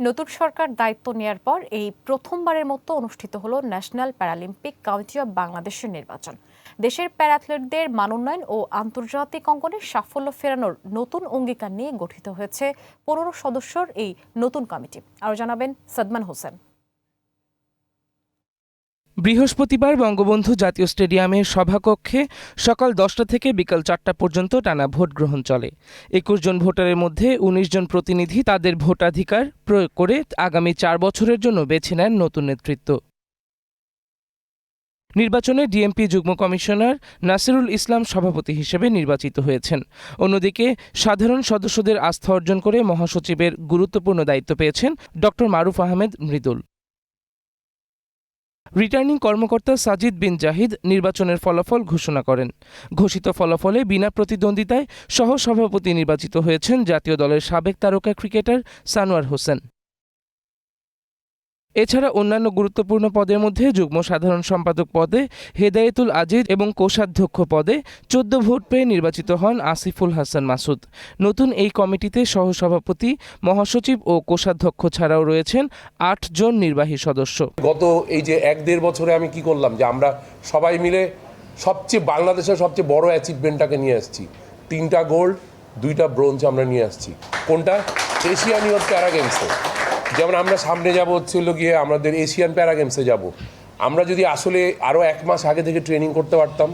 নতুন সরকার দায়িত্ব নেয়ার পর এই প্রথমবারের মতো অনুষ্ঠিত হলো ন্যাশনাল প্যারালিম্পিক কমিটি অব বাংলাদেশের নির্বাচন। দেশের প্যারাথলেটদের মানোন্নয়ন ও আন্তর্জাতিক অঙ্গনে সাফল্য ফেরানোর নতুন অঙ্গীকার নিয়ে গঠিত হয়েছে 15 সদস্যের এই নতুন কমিটি। আরও জানাবেন সাদমান হোসেন। বৃহস্পতিবার বঙ্গবন্ধু জাতীয় স্টেডিয়ামের সভাকক্ষে সকাল 10টা থেকে বিকাল 4টা পর্যন্ত টানা ভোট গ্রহণ চলে। 21 জন ভোটারের মধ্যে 19 জন প্রতিনিধি তাদের ভোটাধিকার প্রয়োগ করে আগামী 4 বছরের জন্য বেছে নেন নতুন নেতৃত্ব। নির্বাচনে ডিএমপি যুগ্ম কমিশনার নাসিরুল ইসলাম সভাপতি হিসেবে নির্বাচিত হয়েছেন। অন্যদিকে সাধারণ সদস্যদের আস্থা অর্জন করে মহাসচিবের গুরুত্বপূর্ণ দায়িত্ব পেয়েছেন ডক্টর মারুফ আহমেদ মৃদুল। রিটার্নিং কর্মকর্তা সাজিদ বিন জাহিদ নির্বাচনের ফলাফল ঘোষণা করেন। ঘোষিত ফলাফলে বিনা প্রতিদ্বন্দ্বিতায় সহসভাপতি নির্বাচিত হয়েছেন জাতীয় দলের সাবেক তারকা ক্রিকেটার সানোয়ার হোসেন। এছাড়া অন্যান্য গুরুত্বপূর্ণ পদের মধ্যে যুগ্ম সাধারণ সম্পাদক পদে হেদায়েতুল আজিজ এবং কোষাধ্যক্ষ পদে 14 ভোট পেয়ে নির্বাচিত হন আসিফুল হাসান মাসুদ। নতুন এই কমিটিতে সহসভাপতি, মহাসচিব ও কোষাধ্যক্ষ ছাড়াও রয়েছেন 8 জন নির্বাহী সদস্য। গত এই যে 1-1.5 বছরে আমি কি করলাম যে আমরা সবাই মিলে বাংলাদেশের সবচেয়ে বড় অ্যাচিভমেন্টটাকে নিয়ে আসছি। 3টা গোল্ড, 2টা ব্রোঞ্জ আমরা নিয়ে আসছি। কোনটা? এশিয়ান ইউথ প্যারা গেমসে। যেমন আমরা সামনে যাব হচ্ছিল গিয়ে আমাদের এশিয়ান প্যারা গেমসে যাব। আমরা যদি আসলে আরও 1 মাস আগে থেকে ট্রেনিং করতে পারতাম,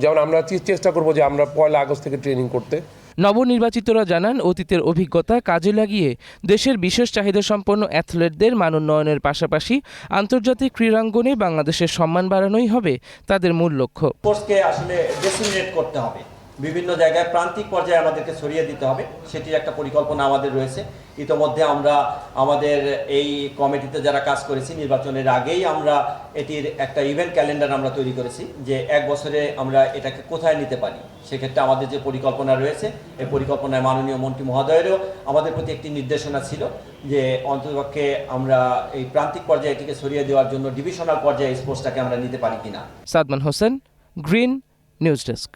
যেমন আমরা চেষ্টা করব যে আমরা 1 আগস্ট থেকে ট্রেনিং করতে। নবনির্বাচিতরা জানান, অতীতের অভিজ্ঞতা কাজে লাগিয়ে দেশের বিশেষ চাহিদাসম্পন্ন অ্যাথলেটদের মানোন্নয়নের পাশাপাশি আন্তর্জাতিক ক্রীড়াঙ্গনে বাংলাদেশের সম্মান বাড়ানোই হবে তাদের মূল লক্ষ্য। স্পোর্টসকে আসলে ডিসিমিনেট করতে হবে, বিভিন্ন জায়গায় প্রান্তিক পর্যায়ে আমাদেরকে ছড়িয়ে দিতে হবে, সেটির একটা পরিকল্পনা আমাদের রয়েছে। ইতোমধ্যে আমরা আমাদের এই কমিটিতে যারা কাজ করেছি, নির্বাচনের আগেই আমরা এটির একটা ইভেন্ট ক্যালেন্ডার আমরা তৈরি করেছি যে 1 বছরে আমরা এটাকে কোথায় নিতে পারি। সেক্ষেত্রে আমাদের যে পরিকল্পনা রয়েছে, এই পরিকল্পনায় মাননীয় মন্ত্রী মহোদয়েরও আমাদের প্রতি একটি নির্দেশনা ছিল যে অন্ততপক্ষে আমরা এই প্রান্তিক পর্যায়ে এটিকে ছড়িয়ে দেওয়ার জন্য ডিভিশনাল পর্যায়ে স্পোর্টসটাকে আমরা নিতে পারি কিনা। Sadman Hossain, green news desk.